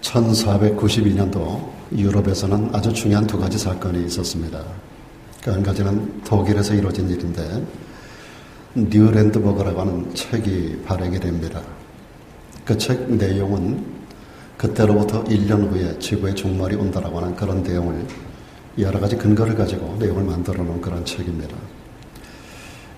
1492년도 유럽에서는 아주 중요한 두 가지 사건이 있었습니다. 그 한 가지는 독일에서 이루어진 일인데 뉴렌드버그라고 하는 책이 발행이 됩니다. 그 책 내용은 그때로부터 1년 후에 지구의 종말이 온다라고 하는 그런 내용을 여러 가지 근거를 가지고 내용을 만들어 놓은 그런 책입니다.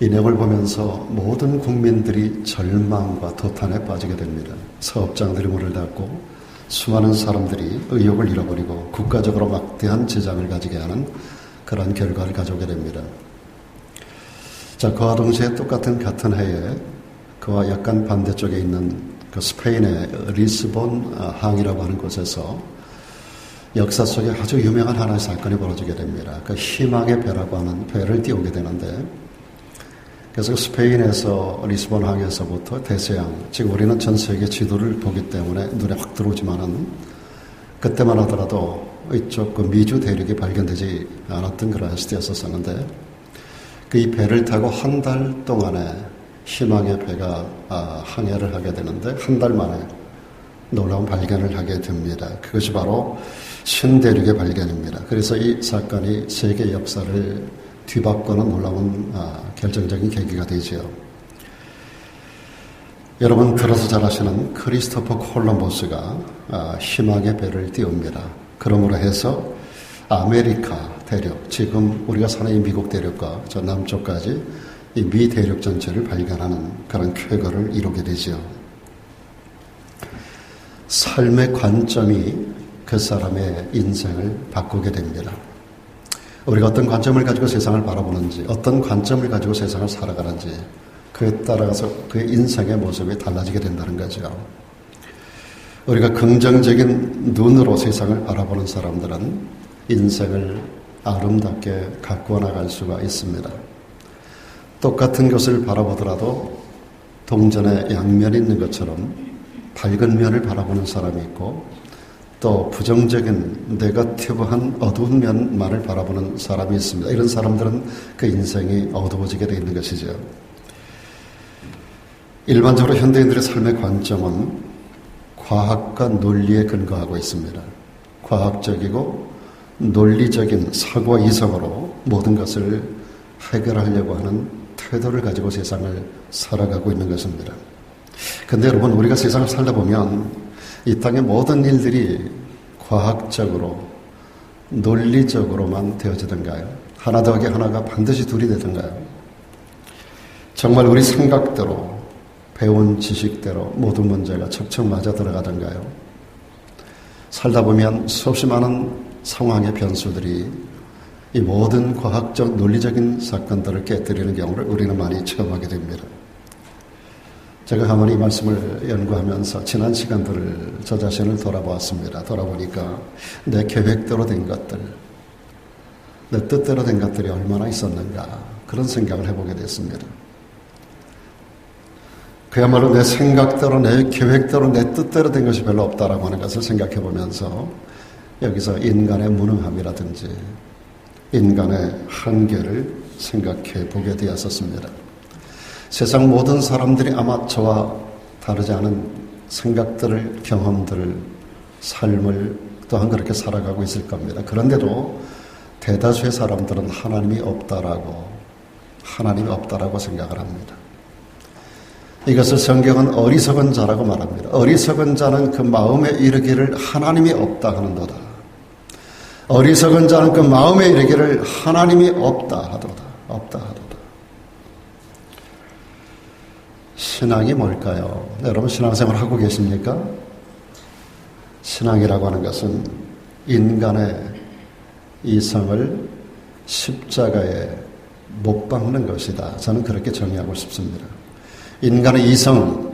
이 내용을 보면서 모든 국민들이 절망과 도탄에 빠지게 됩니다. 사업장들이 문을 닫고 수많은 사람들이 의욕을 잃어버리고 국가적으로 막대한 지장을 가지게 하는 그런 결과를 가져오게 됩니다. 자, 그와 동시에 같은 해에 그와 약간 반대쪽에 있는 그 스페인의 리스본 항이라고 하는 곳에서 역사 속에 아주 유명한 하나의 사건이 벌어지게 됩니다. 그 희망의 배라고 하는 배를 띄우게 되는데, 그래서 스페인에서 리스본 항에서부터 대서양, 즉 우리는 전 세계 지도를 보기 때문에 눈에 확 들어오지만은 그때만 하더라도 이쪽 그 미주 대륙이 발견되지 않았던 그런 시대였었는데, 그 이 배를 타고 한 달 동안에 희망의 배가 항해를 하게 되는데 한 달 만에 놀라운 발견을 하게 됩니다. 그것이 바로 신대륙의 발견입니다. 그래서 이 사건이 세계 역사를 뒤바꾸는 놀라운 결정적인 계기가 되죠. 여러분 들어서 잘 아시는 크리스토퍼 콜럼버스가 희망의 배를 띄웁니다. 그러므로 해서 아메리카 대륙, 지금 우리가 사는 이 미국 대륙과 저 남쪽까지 이 미 대륙 전체를 발견하는 그런 쾌거를 이루게 되죠. 삶의 관점이 그 사람의 인생을 바꾸게 됩니다. 우리가 어떤 관점을 가지고 세상을 바라보는지, 어떤 관점을 가지고 세상을 살아가는지, 그에 따라서 그의 인생의 모습이 달라지게 된다는 거죠. 우리가 긍정적인 눈으로 세상을 바라보는 사람들은 인생을 아름답게 가꾸어 나갈 수가 있습니다. 똑같은 것을 바라보더라도 동전에 양면이 있는 것처럼 밝은 면을 바라보는 사람이 있고, 또 부정적인 네거티브한 어두운 면만을 바라보는 사람이 있습니다. 이런 사람들은 그 인생이 어두워지게 되어 있는 것이죠. 일반적으로 현대인들의 삶의 관점은 과학과 논리에 근거하고 있습니다. 과학적이고 논리적인 사고와 이성으로 모든 것을 해결하려고 하는 태도를 가지고 세상을 살아가고 있는 것입니다. 그런데 여러분, 우리가 세상을 살다 보면 이 땅의 모든 일들이 과학적으로 논리적으로만 되어지던가요? 하나 더하기 하나가 반드시 둘이 되던가요? 정말 우리 생각대로 배운 지식대로 모든 문제가 척척 맞아 들어가던가요? 살다 보면 수없이 많은 상황의 변수들이 이 모든 과학적 논리적인 사건들을 깨뜨리는 경우를 우리는 많이 체험하게 됩니다. 제가 가만히 이 말씀을 연구하면서 지난 시간들을 저 자신을 돌아보았습니다. 돌아보니까 내 계획대로 된 것들, 내 뜻대로 된 것들이 얼마나 있었는가, 그런 생각을 해보게 됐습니다. 그야말로 내 생각대로, 내 계획대로, 내 뜻대로 된 것이 별로 없다라고 하는 것을 생각해 보면서 여기서 인간의 무능함이라든지 인간의 한계를 생각해 보게 되었었습니다. 세상 모든 사람들이 아마 저와 다르지 않은 생각들을, 경험들을, 삶을 또한 그렇게 살아가고 있을 겁니다. 그런데도 대다수의 사람들은 하나님이 없다라고 생각을 합니다. 이것을 성경은 어리석은 자라고 말합니다. 어리석은 자는 그 마음에 이르기를 하나님이 없다 하는도다. 어리석은 자는 그 마음에 이르기를 하나님이 없다 하도다. 없다 하도다. 신앙이 뭘까요? 여러분 신앙생활 하고 계십니까? 신앙이라고 하는 것은 인간의 이성을 십자가에 못 박는 것이다. 저는 그렇게 정의하고 싶습니다. 인간의 이성,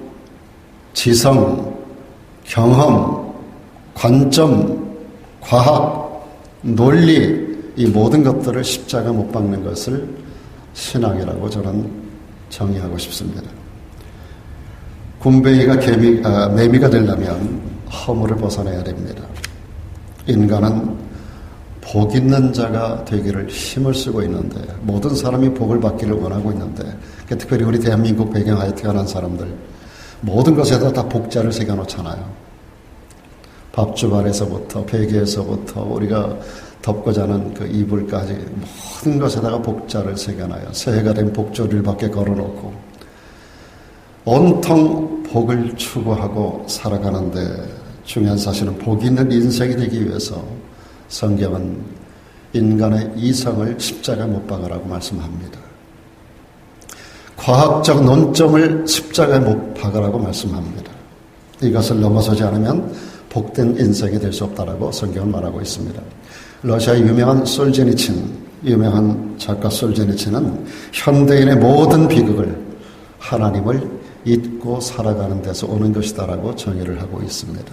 지성, 경험, 관점, 과학, 논리, 이 모든 것들을 십자가 못 박는 것을 신앙이라고 저는 정의하고 싶습니다. 군뱅이가 매미가 되려면 허물을 벗어내야 됩니다. 인간은 복 있는 자가 되기를 힘을 쓰고 있는데, 모든 사람이 복을 받기를 원하고 있는데, 특별히 우리 대한민국 배경하에 태어난 사람들 모든 것에다 다 복자를 새겨놓잖아요. 밥주발에서부터 베개에서부터 우리가 덮고 자는 그 이불까지 모든 것에다가 복자를 새겨놔요. 새해가 된 복조를 밖에 걸어놓고 온통 복을 추구하고 살아가는데 중요한 사실은 복 있는 인생이 되기 위해서 성경은 인간의 이성을 십자가에 못 박으라고 말씀합니다. 과학적 논점을 십자가에 못 박으라고 말씀합니다. 이것을 넘어서지 않으면 복된 인생이 될 수 없다라고 성경은 말하고 있습니다. 러시아의 유명한 솔제니친, 유명한 작가 솔제니친은 현대인의 모든 비극을 하나님을 잊고 살아가는 데서 오는 것이다라고 정의를 하고 있습니다.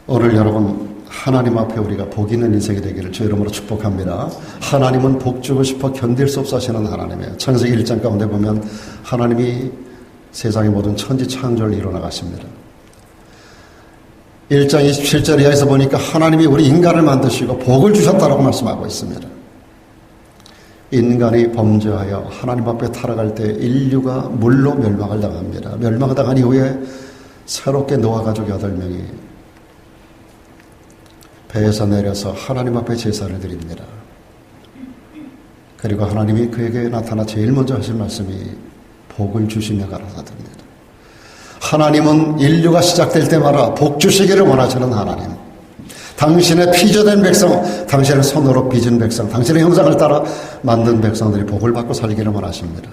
오늘 여러분 하나님 앞에 우리가 복 있는 인생이 되기를 주 이름으로 축복합니다. 하나님은 복 주고 싶어 견딜 수 없어 하시는 하나님이에요. 창세기 1장 가운데 보면 하나님이 세상의 모든 천지 창조를 이뤄나가십니다. 1장 27절 이하에서 보니까 하나님이 우리 인간을 만드시고 복을 주셨다라고 말씀하고 있습니다. 인간이 범죄하여 하나님 앞에 타락할 때 인류가 물로 멸망을 당합니다. 멸망을 당한 이후에 새롭게 노아 가족 8명이 배에서 내려서 하나님 앞에 제사를 드립니다. 그리고 하나님이 그에게 나타나 제일 먼저 하신 말씀이 복을 주시며 가라사듭니다. 하나님은 인류가 시작될 때마다 복 주시기를 원하시는 하나님. 당신의 피조된 백성, 당신의 손으로 빚은 백성, 당신의 형상을 따라 만든 백성들이 복을 받고 살기를 원하십니다.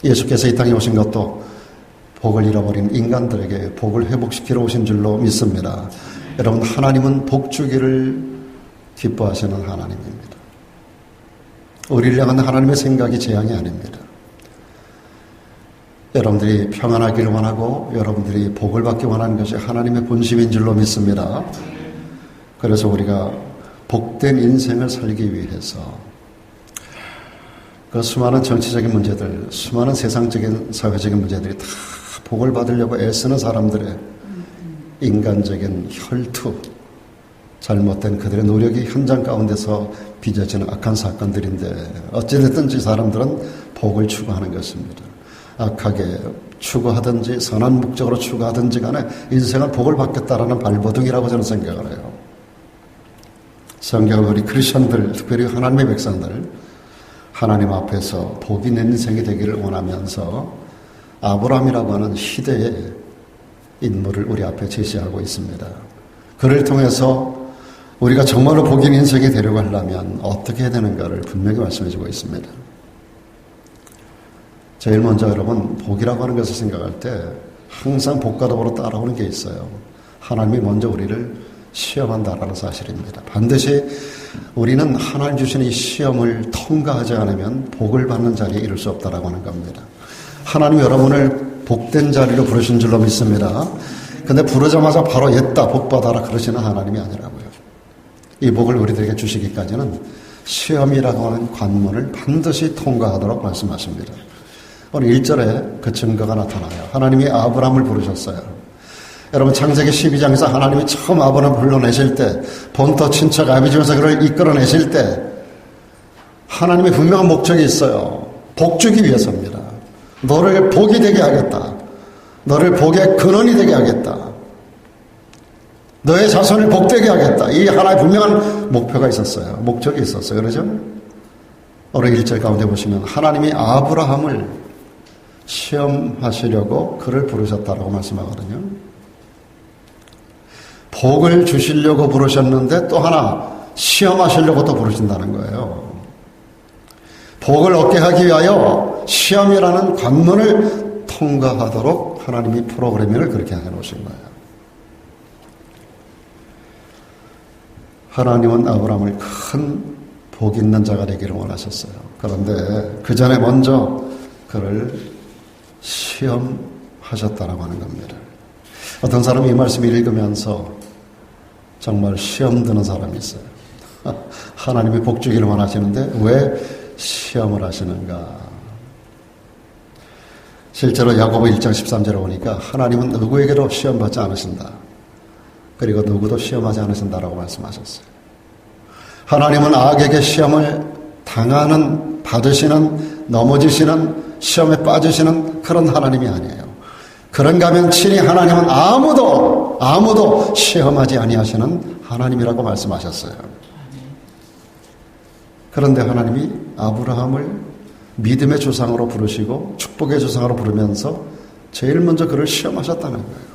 예수께서 이 땅에 오신 것도 복을 잃어버린 인간들에게 복을 회복시키러 오신 줄로 믿습니다. 여러분, 하나님은 복 주기를 기뻐하시는 하나님입니다. 우리를 향한 하나님의 생각이 재앙이 아닙니다. 여러분들이 평안하기를 원하고 여러분들이 복을 받기 원하는 것이 하나님의 본심인 줄로 믿습니다. 그래서 우리가 복된 인생을 살기 위해서 그 수많은 정치적인 문제들, 수많은 세상적인 사회적인 문제들이 다 복을 받으려고 애쓰는 사람들의 인간적인 혈투, 잘못된 그들의 노력이 현장 가운데서 빚어지는 악한 사건들인데 어찌됐든지 사람들은 복을 추구하는 것입니다. 악하게 추구하든지 선한 목적으로 추구하든지 간에 인생은 복을 받겠다라는 발버둥이라고 저는 생각을 해요. 성경은 우리 크리스천들, 특별히 하나님의 백성들, 하나님 앞에서 복 있는 인생이 되기를 원하면서 아브라함이라고 하는 희대의 인물을 우리 앞에 제시하고 있습니다. 그를 통해서 우리가 정말로 복 있는 인생이 되려고 하려면 어떻게 해야 되는가를 분명히 말씀해 주고 있습니다. 제일 먼저 여러분, 복이라고 하는 것을 생각할 때 항상 복과 더불어 따라오는 게 있어요. 하나님이 먼저 우리를 시험한다라는 사실입니다. 반드시 우리는 하나님 주시는 이 시험을 통과하지 않으면 복을 받는 자리에 이를 수 없다라고 하는 겁니다. 하나님 여러분을 복된 자리로 부르신 줄로 믿습니다. 근데 부르자마자 바로 옛다 복 받아라 그러시는 하나님이 아니라고요. 이 복을 우리들에게 주시기까지는 시험이라고 하는 관문을 반드시 통과하도록 말씀하십니다. 오늘 1절에 그 증거가 나타나요. 하나님이 아브라함을 부르셨어요. 여러분, 창세기 12장에서 하나님이 처음 아브라함을 불러내실 때, 본토 친척 아비집에서 그를 이끌어내실 때 하나님의 분명한 목적이 있어요. 복 주기 위해서입니다. 너를 복이 되게 하겠다. 너를 복의 근원이 되게 하겠다. 너의 자손을 복되게 하겠다. 이 하나의 분명한 목표가 있었어요. 목적이 있었어요. 그러죠? 오늘 1절 가운데 보시면 하나님이 아브라함을 시험하시려고 그를 부르셨다라고 말씀하거든요. 복을 주시려고 부르셨는데 또 하나 시험하시려고 또 부르신다는 거예요. 복을 얻게 하기 위하여 시험이라는 관문을 통과하도록 하나님이 프로그래밍을 그렇게 해놓으신 거예요. 하나님은 아브라함을 큰 복 있는 자가 되기를 원하셨어요. 그런데 그 전에 먼저 그를 시험하셨다라고 하는 겁니다. 어떤 사람이 이 말씀을 읽으면서 정말 시험 드는 사람이 있어요. 하나님이 복 주기를 원하시는데 왜 시험을 하시는가? 실제로 야고보 1장 13절에 보니까 하나님은 누구에게도 시험받지 않으신다. 그리고 누구도 시험하지 않으신다라고 말씀하셨어요. 하나님은 악에게 시험을 당하는, 받으시는, 넘어지시는, 시험에 빠지시는 그런 하나님이 아니에요. 그런가 하면 친히 하나님은 아무도 시험하지 아니하시는 하나님이라고 말씀하셨어요. 그런데 하나님이 아브라함을 믿음의 조상으로 부르시고 축복의 조상으로 부르면서 제일 먼저 그를 시험하셨다는 거예요.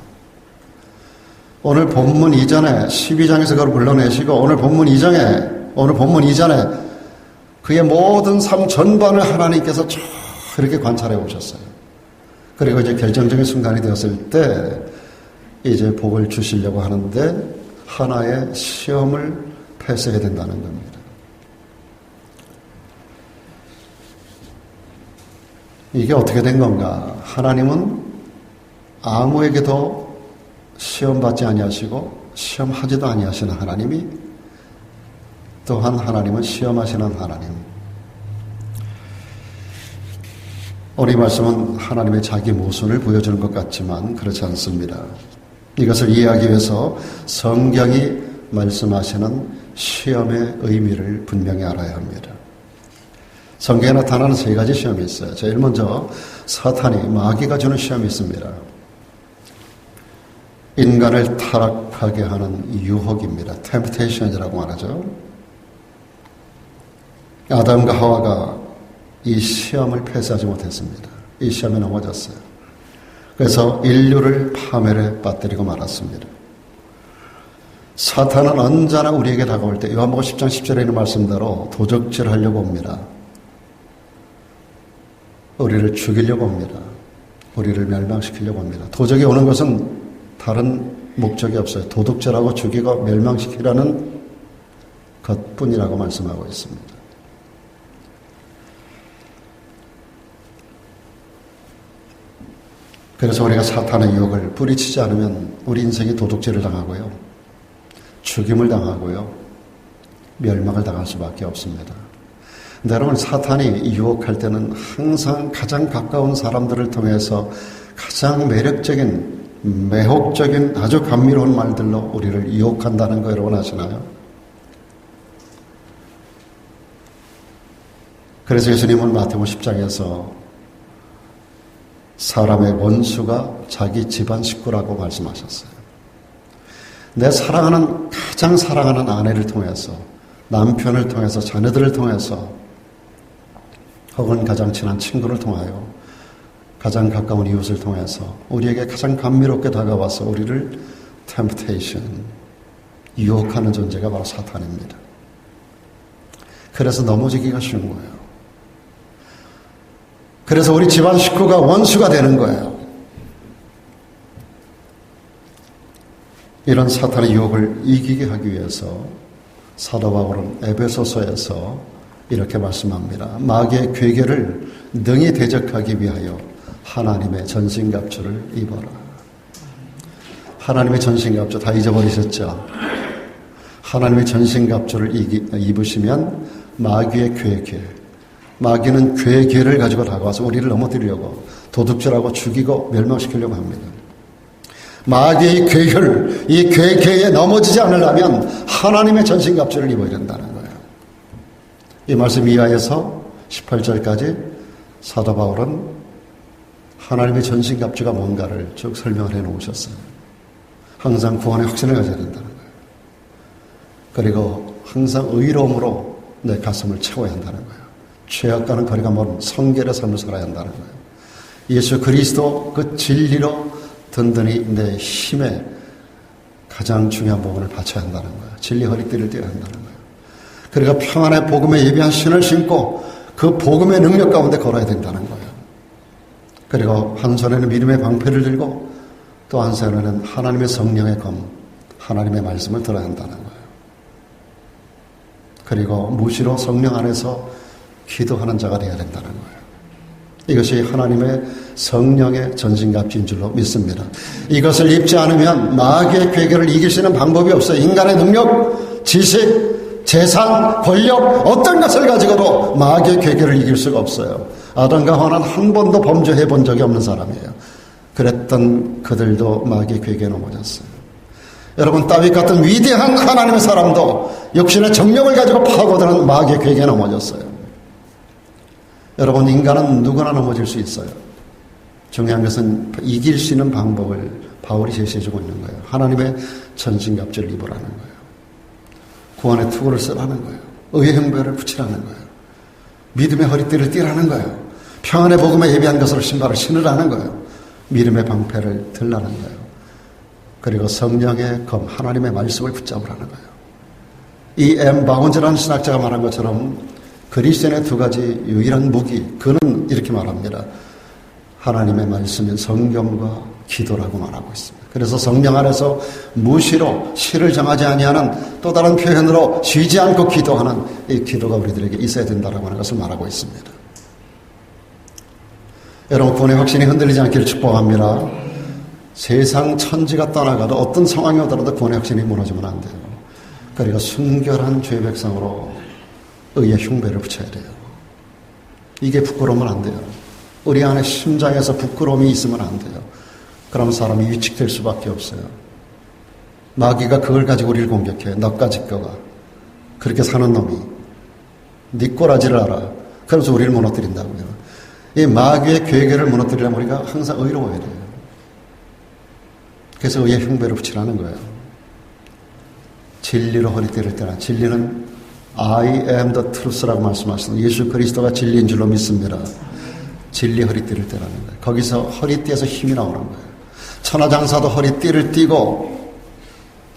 오늘 본문 이전에 12장에서 그를 불러내시고 오늘 본문 이전에 그의 모든 삶 전반을 하나님께서 쭉 이렇게 관찰해 오셨어요. 그리고 이제 결정적인 순간이 되었을 때 이제 복을 주시려고 하는데 하나의 시험을 패스해야 된다는 겁니다. 이게 어떻게 된 건가? 하나님은 아무에게도 시험받지 아니하시고 시험하지도 아니하시는 하나님이, 또한 하나님은 시험하시는 하나님. 오늘 이 말씀은 하나님의 자기 모순을 보여주는 것 같지만 그렇지 않습니다. 이것을 이해하기 위해서 성경이 말씀하시는 시험의 의미를 분명히 알아야 합니다. 성경에 나타나는 세 가지 시험이 있어요. 제일 먼저 사탄이, 마귀가 주는 시험이 있습니다. 인간을 타락하게 하는 유혹입니다. 템프테이션이라고 말하죠. 아담과 하와가 이 시험을 패스하지 못했습니다. 이 시험에 넘어졌어요. 그래서 인류를 파멸에 빠뜨리고 말았습니다. 사탄은 언제나 우리에게 다가올 때 요한복음 10장 10절에 있는 말씀대로 도적질하려고 옵니다. 우리를 죽이려고 옵니다. 우리를 멸망시키려고 합니다. 도적이 오는 것은 다른 목적이 없어요. 도둑질하고 죽이고 멸망시키라는 것뿐이라고 말씀하고 있습니다. 그래서 우리가 사탄의 유혹을 뿌리치지 않으면 우리 인생이 도둑질을 당하고요, 죽임을 당하고요, 멸망을 당할 수밖에 없습니다. 근데 여러분, 사탄이 유혹할 때는 항상 가장 가까운 사람들을 통해서 가장 매력적인, 매혹적인, 아주 감미로운 말들로 우리를 유혹한다는 거 여러분 아시나요? 그래서 예수님은 마태복음 10장에서 사람의 원수가 자기 집안 식구라고 말씀하셨어요. 내 가장 사랑하는 아내를 통해서, 남편을 통해서, 자녀들을 통해서, 혹은 가장 친한 친구를 통하여, 가장 가까운 이웃을 통해서 우리에게 가장 감미롭게 다가와서 우리를 템프테이션, 유혹하는 존재가 바로 사탄입니다. 그래서 넘어지기가 쉬운 거예요. 그래서 우리 집안 식구가 원수가 되는 거예요. 이런 사탄의 유혹을 이기게 하기 위해서 사도 바울은 에베소서에서 이렇게 말씀합니다. 마귀의 괴계를 능히 대적하기 위하여 하나님의 전신갑주를 입어라. 하나님의 전신갑주 다 잊어버리셨죠? 하나님의 전신갑주를 입으시면 마귀의 괴계, 마귀는 괴계를 가지고 다가와서 우리를 넘어뜨리려고, 도둑질하고 죽이고 멸망시키려고 합니다. 마귀의 괴혈, 이 괴계에 넘어지지 않으려면 하나님의 전신갑주를 입어야 된다는 거예요. 이 말씀 이하에서 18절까지 사도 바울은 하나님의 전신갑주가 뭔가를 쭉 설명을 해놓으셨어요. 항상 구원의 확신을 가져야 된다는 거예요. 그리고 항상 의로움으로 내 가슴을 채워야 한다는 거예요. 죄악과는 거리가 먼 성결의 삶을 살아야 한다는 거예요. 예수 그리스도 그 진리로 든든히 내 힘에 가장 중요한 부분을 바쳐야 한다는 거예요. 진리 허리띠를 떼야 한다는 거예요. 그리고 평안의 복음에 예비한 신을 신고 그 복음의 능력 가운데 걸어야 된다는 거예요. 그리고 한 손에는 믿음의 방패를 들고 또 한 손에는 하나님의 성령의 검, 하나님의 말씀을 들어야 한다는 거예요. 그리고 무시로 성령 안에서 기도하는 자가 되어야 된다는 거예요. 이것이 하나님의 성령의 전신갑주인 줄로 믿습니다. 이것을 입지 않으면 마귀의 괴계를 이길 수 있는 방법이 없어요. 인간의 능력, 지식, 재산, 권력, 어떤 것을 가지고도 마귀의 괴계를 이길 수가 없어요. 아담과 하와는 한 번도 범죄해 본 적이 없는 사람이에요. 그랬던 그들도 마귀의 괴계에 넘어졌어요. 여러분, 다윗 같은 위대한 하나님의 사람도 육신의 정력을 가지고 파고드는 마귀의 괴계에 넘어졌어요. 여러분, 인간은 누구나 넘어질 수 있어요. 중요한 것은 이길 수 있는 방법을 바울이 제시해주고 있는 거예요. 하나님의 전신갑주를 입으라는 거예요. 구원의 투구를 쓰라는 거예요. 의의 형배를 붙이라는 거예요. 믿음의 허리띠를 띠라는 거예요. 평안의 복음에 예비한 것으로 신발을 신으라는 거예요. 믿음의 방패를 들라는 거예요. 그리고 성령의 검, 하나님의 말씀을 붙잡으라는 거예요. 이 엠 바운즈라는 신학자가 말한 것처럼 그리스도인의 두 가지 유일한 무기, 그는 이렇게 말합니다. 하나님의 말씀인 성경과 기도라고 말하고 있습니다. 그래서 성령 안에서 무시로 시를 정하지 아니하는 또 다른 표현으로 쉬지 않고 기도하는 이 기도가 우리들에게 있어야 된다라고 하는 것을 말하고 있습니다. 여러분, 구원의 확신이 흔들리지 않기를 축복합니다. 세상 천지가 떠나가도 어떤 상황이 오더라도 구원의 확신이 무너지면 안 돼요. 그러니까 순결한 죄 백성으로 의의 흉배를 붙여야 돼요. 이게 부끄러우면 안 돼요. 우리 안에 심장에서 부끄러움이 있으면 안 돼요. 그럼 사람이 위축될 수밖에 없어요. 마귀가 그걸 가지고 우리를 공격해. 너까지 거가. 그렇게 사는 놈이. 네 꼬라지를 알아. 그래서 우리를 무너뜨린다고요. 이 마귀의 괴계를 무너뜨리려면 우리가 항상 의로워야 돼요. 그래서 의의 흉배를 붙이라는 거예요. 진리로 허리띠를 떼라. 진리는 I am the truth라고 말씀하시는 예수 그리스도가 진리인 줄로 믿습니다. 진리 허리띠를 떼라는 거예요. 거기서 허리띠에서 힘이 나오는 거예요. 천하장사도 허리띠를 띠고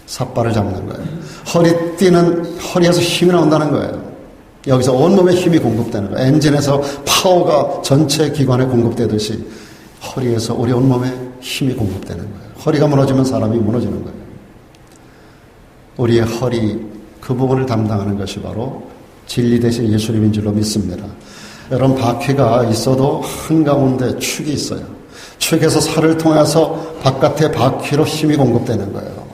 삿발을 잡는 거예요. 허리띠는 허리에서 힘이 나온다는 거예요. 여기서 온몸에 힘이 공급되는 거예요. 엔진에서 파워가 전체 기관에 공급되듯이 허리에서 우리 온몸에 힘이 공급되는 거예요. 허리가 무너지면 사람이 무너지는 거예요. 우리의 허리, 그 부분을 담당하는 것이 바로 진리 대신 예수님인 줄로 믿습니다. 여러분, 바퀴가 있어도 한가운데 축이 있어요. 축에서 살을 통해서 바깥의 바퀴로 힘이 공급되는 거예요.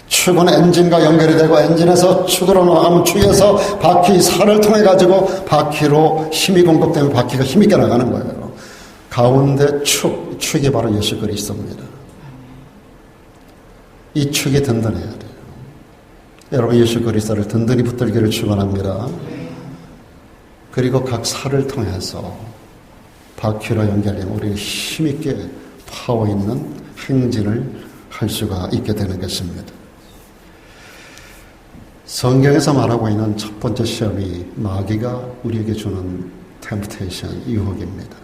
축은 엔진과 연결이 되고 엔진에서 축으로 나가면 축에서 바퀴 살을 통해 가지고 바퀴로 힘이 공급되면 바퀴가 힘있게 나가는 거예요. 가운데 축이 바로 예수 그리스도입니다. 이 축이 든든해야 돼요. 여러분, 예수 그리스도를 든든히 붙들기를 축원합니다. 그리고 각 살을 통해서 바퀴로 연결되면 우리는 힘있게 파워 있는 행진을 할 수가 있게 되는 것입니다. 성경에서 말하고 있는 첫 번째 시험이 마귀가 우리에게 주는 템프테이션, 유혹입니다.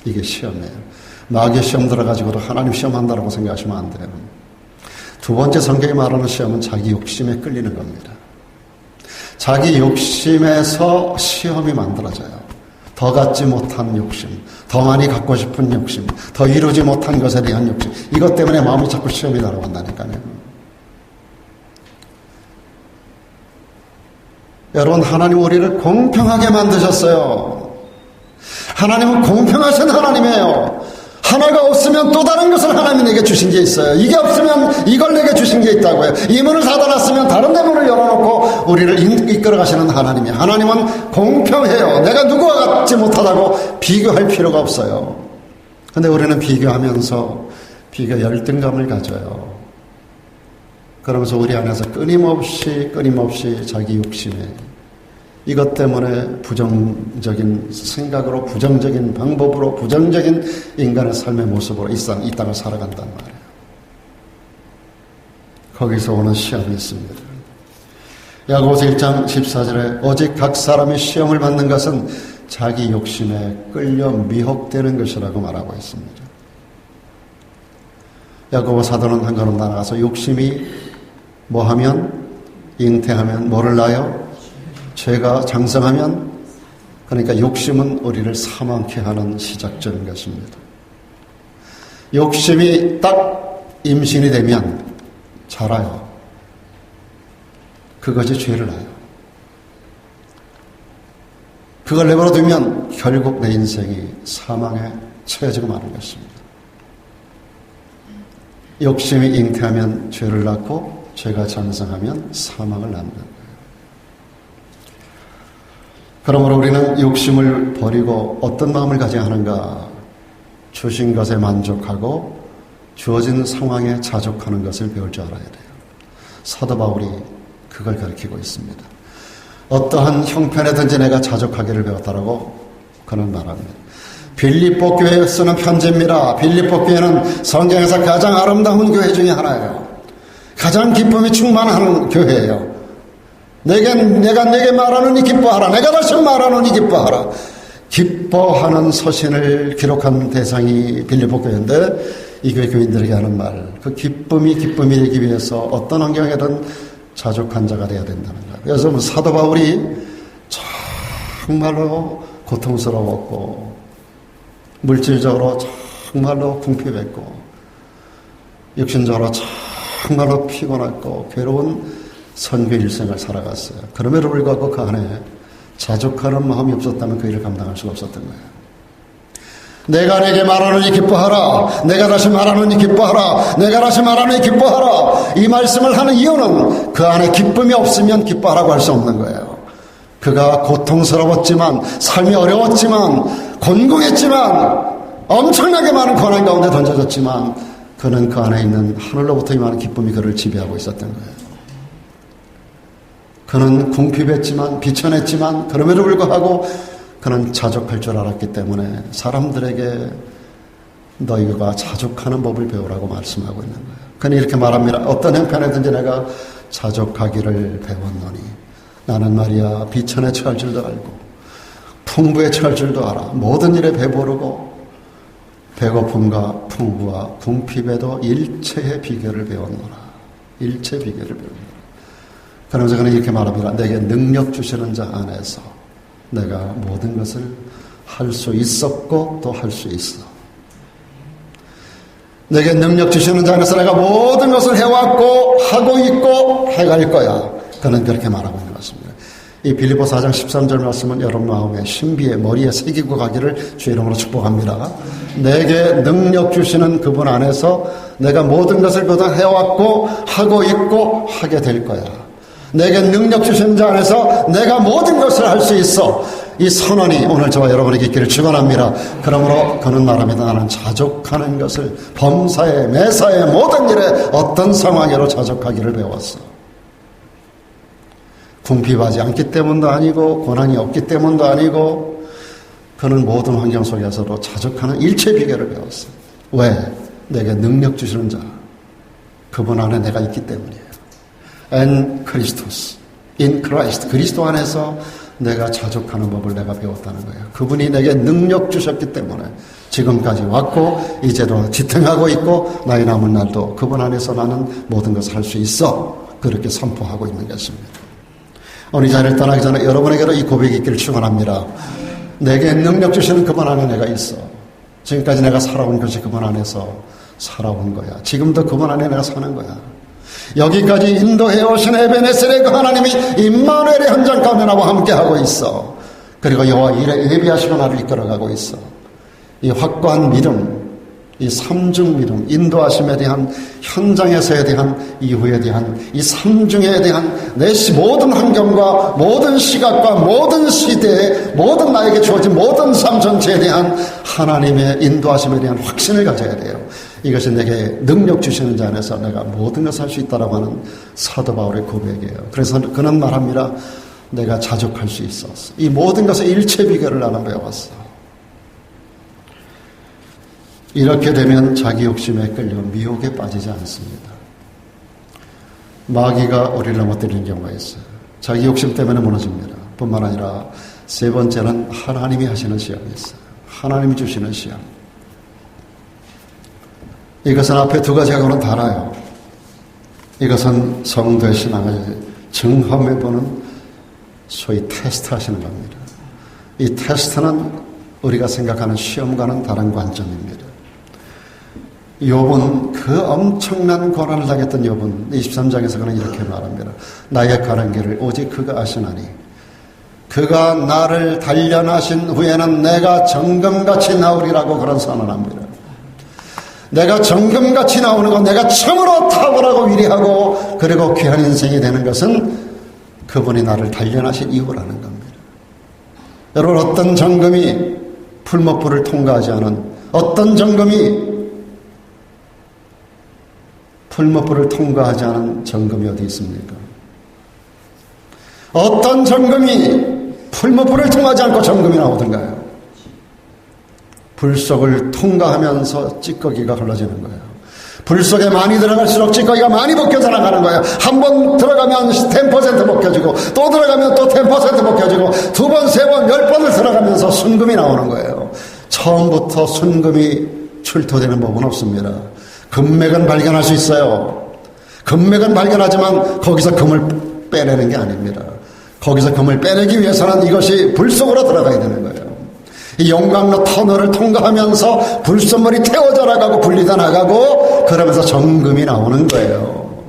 이게 시험이에요. 마귀의 시험 들어가지고도 하나님 시험한다라고 생각하시면 안 돼요. 두 번째 성경이 말하는 시험은 자기 욕심에 끌리는 겁니다. 자기 욕심에서 시험이 만들어져요. 더 갖지 못한 욕심, 더 많이 갖고 싶은 욕심, 더 이루지 못한 것에 대한 욕심. 이것 때문에 마음이 자꾸 시험이 날아간다니까요. 여러분, 하나님 우리를 공평하게 만드셨어요. 하나님은 공평하신 하나님이에요. 하나가 없으면 또 다른 것을 하나님이 내게 주신 게 있어요. 이게 없으면 이걸 내게 주신 게 있다고요. 이 문을 닫아놨으면 다른 데 문을 열어놓고 우리를 이끌어 가시는 하나님이에요. 하나님은 공평해요. 내가 누구와 같지 못하다고 비교할 필요가 없어요. 근데 우리는 비교하면서 비교 열등감을 가져요. 그러면서 우리 안에서 끊임없이 자기 욕심에 이것 때문에 부정적인 생각으로, 부정적인 방법으로, 부정적인 인간의 삶의 모습으로 이 땅을 살아간단 말이에요. 거기서 오는 시험이 있습니다. 야고보서 1장 14절에 오직 각 사람이 시험을 받는 것은 자기 욕심에 끌려 미혹되는 것이라고 말하고 있습니다. 야고보 사도는 한 걸음 나아가서 욕심이 뭐하면, 잉태하면 뭐를 낳아요? 죄가 장성하면, 그러니까 욕심은 우리를 사망케 하는 시작점인 것입니다. 욕심이 딱 임신이 되면 자라요. 그것이 죄를 낳아요. 그걸 내버려 두면 결국 내 인생이 사망에 처해지고 마는 것입니다. 욕심이 잉태하면 죄를 낳고 죄가 장성하면 사망을 낳는 거예요. 그러므로 우리는 욕심을 버리고 어떤 마음을 가져야 하는가? 주신 것에 만족하고 주어진 상황에 자족하는 것을 배울 줄 알아야 돼요. 사도 바울이 그걸 가르치고 있습니다. 어떠한 형편에든지 내가 자족하기를 배웠다라고 그는 말합니다. 빌립보 교회에 쓰는 편지입니다. 빌립보 교회는 성경에서 가장 아름다운 교회 중에 하나예요. 가장 기쁨이 충만한 교회예요. 내가 내게 말하노니 기뻐하라. 내가 다시 말하노니 기뻐하라. 기뻐하는 서신을 기록한 대상이 빌립보 교회인데 이 교회 교인들에게 하는 말, 그 기쁨이 되기 위해서 어떤 환경에든 자족한 자가 되어야 된다는 거예요. 그래서 사도 바울이 정말로 고통스러웠고 물질적으로 정말로 궁핍했고 육신적으로 정말로 피곤했고 괴로운 선교 일생을 살아갔어요. 그럼에도 불구하고 그 안에 자족하는 마음이 없었다면 그 일을 감당할 수가 없었던 거예요. 내가 내게 말하노니 기뻐하라. 내가 다시 말하노니 기뻐하라. 내가 다시 말하노니 기뻐하라. 이 말씀을 하는 이유는 그 안에 기쁨이 없으면 기뻐하라고 할 수 없는 거예요. 그가 고통스러웠지만 삶이 어려웠지만 곤궁했지만 엄청나게 많은 고난 가운데 던져졌지만 그는 그 안에 있는 하늘로부터 임하는 기쁨이 그를 지배하고 있었던 거예요. 그는 궁핍했지만 비천했지만 그럼에도 불구하고 그는 자족할 줄 알았기 때문에 사람들에게 너희가 자족하는 법을 배우라고 말씀하고 있는 거예요. 그는 이렇게 말합니다. 어떤 형편에든지 내가 자족하기를 배웠노니 나는 말이야 비천에 처할 줄도 알고 풍부에 처할 줄도 알아. 모든 일에 배부르고 배고픔과 풍부와 궁핍에도 일체의 비결을 배웠노라. 일체 비결을 배웠노라. 그러면서 그는 이렇게 말합니다. 내게 능력 주시는 자 안에서 내가 모든 것을 할 수 있었고 또 할 수 있어. 내게 능력 주시는 자 안에서 내가 모든 것을 해왔고 하고 있고 해갈 거야. 그는 그렇게 말하고 있는 것 같습니다. 이 빌립보 4장 13절 말씀은 여러분 마음에 신비에 머리에 새기고 가기를 주의 이름으로 축복합니다. 내게 능력 주시는 그분 안에서 내가 모든 것을 그동안 해왔고 하고 있고 하게 될 거야. 내게 능력 주신 자 안에서 내가 모든 것을 할 수 있어. 이 선언이 오늘 저와 여러분에게 있기를 축원합니다. 그러므로 그는 말합니다. 나는 자족하는 것을 범사에 매사에 모든 일에 어떤 상황에로 자족하기를 배웠어. 궁핍하지 않기 때문도 아니고 고난이 없기 때문도 아니고 그는 모든 환경 속에서도 자족하는 일체 비결을 배웠어. 왜? 내게 능력 주시는 자 그분 안에 내가 있기 때문이에요. And Christus, in Christ, 그리스도 안에서 내가 자족하는 법을 내가 배웠다는 거예요. 그분이 내게 능력 주셨기 때문에 지금까지 왔고 이제도 지탱하고 있고 나의 남은 날도 그분 안에서 나는 모든 것을 할 수 있어. 그렇게 선포하고 있는 것입니다. 오늘 이 자리를 떠나기 전에 여러분에게도 이 고백이 있기를 축원합니다. 내게 능력 주시는 그분 안에 내가 있어. 지금까지 내가 살아온 것이 그분 안에서 살아온 거야. 지금도 그분 안에 내가 사는 거야. 여기까지 인도해 오신 에베네셀의 그 하나님이 임마누엘의 현장 가운데 나와 함께하고 있어. 그리고 여호와 일에 예비하시고 나를 이끌어가고 있어. 이 확고한 믿음, 이 삼중 믿음, 인도하심에 대한 현장에서에 대한 이후에 대한 이 삼중에 대한 내 모든 환경과 모든 시각과 모든 시대에 모든 나에게 주어진 모든 삶 전체에 대한 하나님의 인도하심에 대한 확신을 가져야 돼요. 이것이 내게 능력 주시는 자 안에서 내가 모든 것을 할 수 있다라고 하는 사도 바울의 고백이에요. 그래서 그는 말합니다. 내가 자족할 수 있었어. 이 모든 것의 일체 비결을 나는 배웠어. 이렇게 되면 자기 욕심에 끌려 미혹에 빠지지 않습니다. 마귀가 우리를 넘어뜨리는 경우가 있어요. 자기 욕심 때문에 무너집니다. 뿐만 아니라 세 번째는 하나님이 하시는 시험이 있어요. 하나님이 주시는 시험. 이것은 앞에 두 가지하고는 달라요. 이것은 성도의 신앙을 증험해보는 소위 테스트 하시는 겁니다. 이 테스트는 우리가 생각하는 시험과는 다른 관점입니다. 욥은 그 엄청난 고난을 당했던 욥은 23장에서 그는 이렇게 말합니다. 나의 가는 길을 오직 그가 아시나니 그가 나를 단련하신 후에는 내가 정금같이 나오리라고 그런 선언합니다. 내가 정금같이 나오는 것, 내가 참으로 탁월하고 위대하고 그리고 귀한 인생이 되는 것은 그분이 나를 단련하신 이유라는 겁니다. 여러분, 어떤 정금이 풀목불을 통과하지 않은, 어떤 정금이 풀목불을 통과하지 않은 정금이 어디 있습니까? 어떤 정금이 풀목불을 통하지 않고 정금이 나오던가요? 불 속을 통과하면서 찌꺼기가 흘러지는 거예요. 불 속에 많이 들어갈수록 찌꺼기가 많이 벗겨져 나가는 거예요. 한 번 들어가면 10% 벗겨지고 또 들어가면 또 10% 벗겨지고 두 번, 세 번, 10번을 들어가면서 순금이 나오는 거예요. 처음부터 순금이 출토되는 법은 없습니다. 금맥은 발견할 수 있어요. 금맥은 발견하지만 거기서 금을 빼내는 게 아닙니다. 거기서 금을 빼내기 위해서는 이것이 불 속으로 들어가야 되는 거예요. 이 용광로 터널을 통과하면서 불순물이 태워져 나가고 분리돼 나가고 그러면서 정금이 나오는 거예요.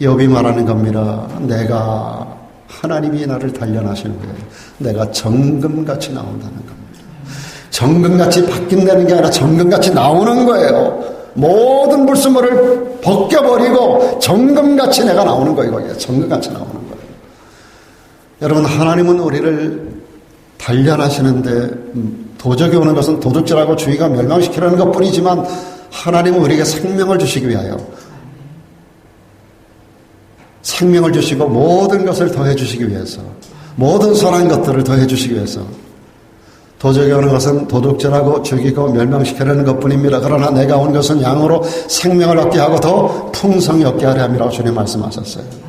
욥이 말하는 겁니다. 내가 하나님이 나를 단련하시는 거예요. 내가 정금같이 나온다는 겁니다. 정금같이 바뀐다는 게 아니라 정금같이 나오는 거예요. 모든 불순물을 벗겨버리고 정금같이 내가 나오는 거예요. 거기에 정금같이 나오는 거예요. 여러분, 하나님은 우리를 단련하시는데 도적이 오는 것은 도둑질하고 주의가 멸망시키려는 것뿐이지만 하나님은 우리에게 생명을 주시기 위하여 생명을 주시고 모든 것을 더해 주시기 위해서 모든 선한 것들을 더해 주시기 위해서 도적이 오는 것은 도둑질하고 죽이고 멸망시키려는 것뿐입니다. 그러나 내가 온 것은 양으로 생명을 얻게 하고 더 풍성히 얻게 하려 함이라고 주님 말씀하셨어요.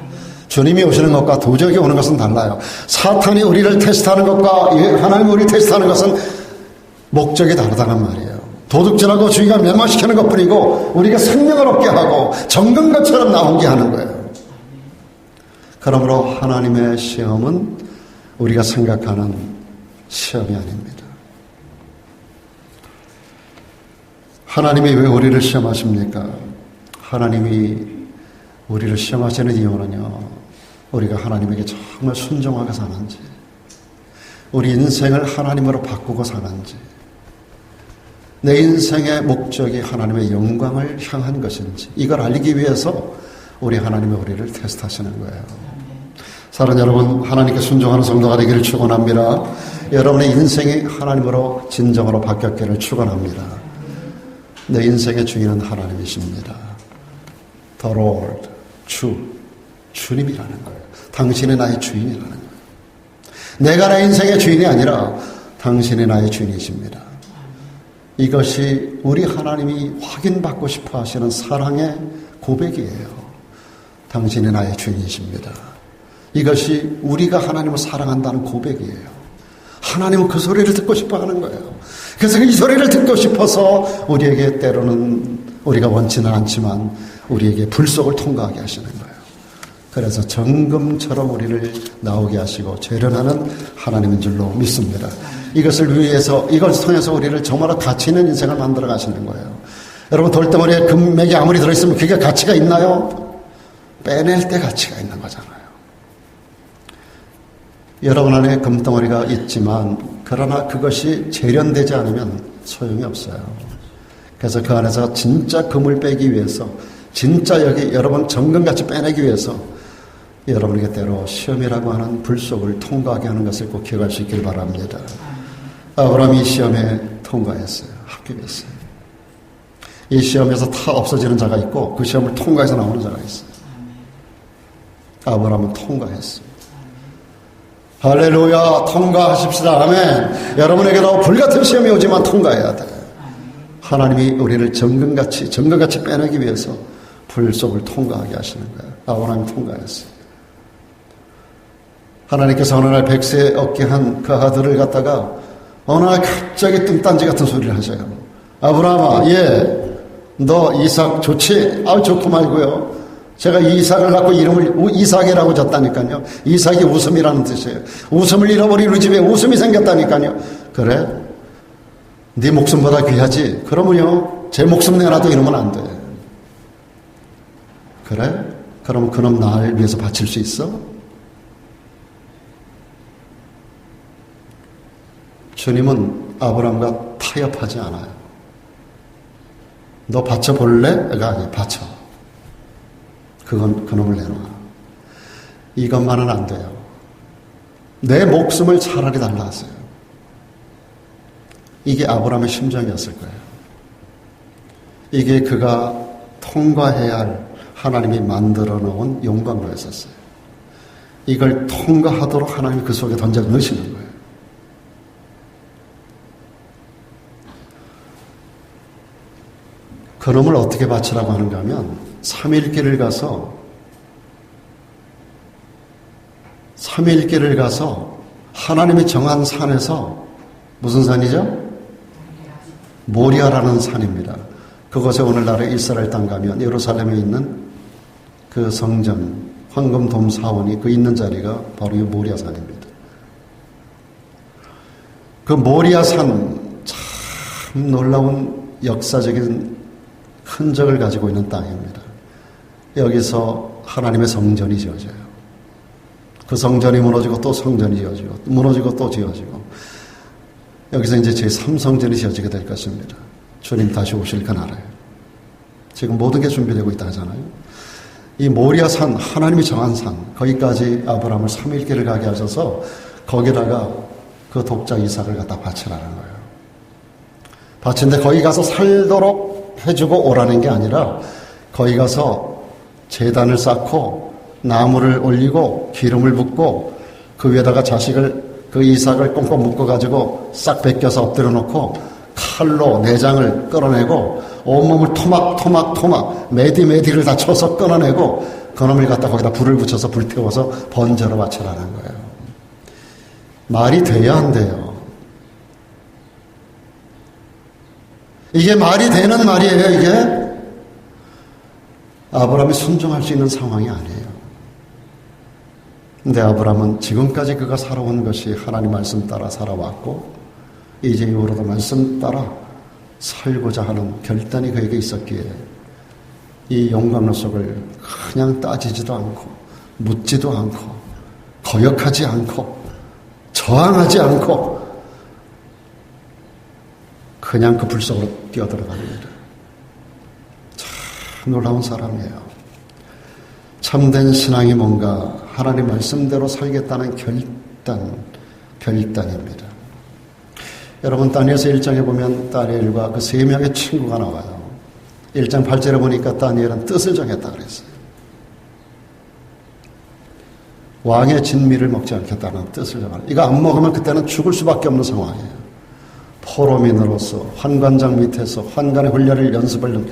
주님이 오시는 것과 도적이 오는 것은 달라요. 사탄이 우리를 테스트하는 것과 하나님이 우리를 테스트하는 것은 목적이 다르다는 말이에요. 도둑질하고 주의가 멸망시키는 것뿐이고 우리가 생명을 얻게 하고 정금같처럼 나오게 하는 거예요. 그러므로 하나님의 시험은 우리가 생각하는 시험이 아닙니다. 하나님이 왜 우리를 시험하십니까? 하나님이 우리를 시험하시는 이유는요, 우리가 하나님에게 정말 순종하게 사는지, 우리 인생을 하나님으로 바꾸고 사는지, 내 인생의 목적이 하나님의 영광을 향한 것인지, 이걸 알기 위해서 우리 하나님이 우리를 테스트하시는 거예요. 사랑하는 여러분, 하나님께 순종하는 성도가 되기를 축원합니다. 여러분의 인생이 하나님으로 진정으로 바뀌었기를 축원합니다. 내 인생의 주인은 하나님이십니다. The Lord, 주님이라는 거예요. 당신이 나의 주인이라는 거예요. 내가 내 인생의 주인이 아니라 당신이 나의 주인이십니다. 이것이 우리 하나님이 확인받고 싶어 하시는 사랑의 고백이에요. 당신이 나의 주인이십니다. 이것이 우리가 하나님을 사랑한다는 고백이에요. 하나님은 그 소리를 듣고 싶어 하는 거예요. 그래서 이 소리를 듣고 싶어서 우리에게 때로는 우리가 원치는 않지만 우리에게 불 속을 통과하게 하시는 거예요. 그래서 정금처럼 우리를 나오게 하시고 재련하는 하나님인 줄로 믿습니다. 이것을 위해서, 이걸 통해서 우리를 정말로 가치 있는 인생을 만들어 가시는 거예요. 여러분, 돌덩어리에 금맥이 아무리 들어있으면 그게 가치가 있나요? 빼낼 때 가치가 있는 거잖아요. 여러분 안에 금덩어리가 있지만 그러나 그것이 재련되지 않으면 소용이 없어요. 그래서 그 안에서 진짜 금을 빼기 위해서, 진짜 여기 여러분 정금같이 빼내기 위해서 여러분에게 때로 시험이라고 하는 불 속을 통과하게 하는 것을 꼭 기억할 수 있길 바랍니다. 아브라함이 시험에 통과했어요. 합격했어요. 이 시험에서 다 없어지는 자가 있고 그 시험을 통과해서 나오는 자가 있어요. 아브라함은 통과했어요. 할렐루야, 통과하십시다. 아멘. 여러분에게도 불같은 시험이 오지만 통과해야 돼요. 하나님이 우리를 정금같이 빼내기 위해서 불 속을 통과하게 하시는 거예요. 아브라함이 통과했어요. 하나님께서 어느 날 100세 얻게 한 그 아들을 갖다가 어느 날 갑자기 뚱딴지 같은 소리를 하셔요. 아브라함아, 너 이삭 좋지? 좋고 말고요. 제가 이삭을 갖고 이름을 이삭이라고 졌다니까요. 이삭이 웃음이라는 뜻이에요. 웃음을 잃어버린 우리 집에 웃음이 생겼다니까요. 그래? 네 목숨보다 귀하지? 그러면요, 제 목숨 내놔도 이러면 안 돼. 그래? 그럼 그놈 나를 위해서 바칠 수 있어? 주님은 아브라함과 타협하지 않아요. 너 바쳐볼래? 아니, 바쳐. 그놈을 내놔. 이것만은 안 돼요. 내 목숨을 차라리 달라 하세요. 이게 아브라함의 심정이었을 거예요. 이게 그가 통과해야 할 하나님이 만들어 놓은 영광로였었어요. 이걸 통과하도록 하나님이 그 속에 던져 넣으시는 거예요. 그놈을 어떻게 바치라고 하는가 하면 3일 길을 가서 하나님이 정한 산에서 무슨 산이죠? 모리아라는 산입니다. 그곳에 오늘날의 이스라엘 땅 가면 예루살렘에 있는 그 성전 황금돔 사원이 그 있는 자리가 바로 이 모리아 산입니다. 그 모리아 산 참 놀라운 역사적인 흔적을 가지고 있는 땅입니다. 여기서 하나님의 성전이 지어져요. 그 성전이 무너지고 또 성전이 지어지고 무너지고 또 지어지고 여기서 이제 제3성전이 지어지게 될 것입니다. 주님 다시 오실 그날에. 지금 모든 게 준비되고 있다 하잖아요. 이 모리아 산, 하나님이 정한 산, 거기까지 아브라함을 3일길을 가게 하셔서 거기다가 그 독자 이삭을 갖다 바치라는 거예요. 바친데 거기 가서 살도록 해주고 오라는 게 아니라 거기 가서 제단을 쌓고 나무를 올리고 기름을 붓고 그 위에다가 그 이삭을 꽁꽁 묶어가지고 싹 벗겨서 엎드려 놓고 칼로 내장을 끌어내고 온몸을 토막 메디를 다 쳐서 끊어내고 그놈을 갖다 거기다 불을 붙여서 불태워서 번제로 바치라는 거예요. 말이 돼야 안 돼요. 이게 말이 되는 말이에요, 이게? 아브라함이 순종할 수 있는 상황이 아니에요. 근데 아브라함은 지금까지 그가 살아온 것이 하나님 말씀 따라 살아왔고 이제 이후로도 말씀 따라 살고자 하는 결단이 그에게 있었기에 이 용광로 속을 그냥 따지지도 않고 묻지도 않고 거역하지 않고 저항하지 않고 그냥 그 불 속으로 뛰어들어갑니다. 참 놀라운 사람이에요. 참된 신앙이 뭔가 하나님 말씀대로 살겠다는 결단입니다. 여러분 다니엘서 1장에 보면 다니엘과 그 3명의 친구가 나와요. 1장 8절에 보니까 다니엘은 뜻을 정했다 그랬어요. 왕의 진미를 먹지 않겠다는 뜻을 정하는. 이거 안 먹으면 그때는 죽을 수밖에 없는 상황이에요. 포로민으로서 환관장 밑에서 환관의 훈련을 연습을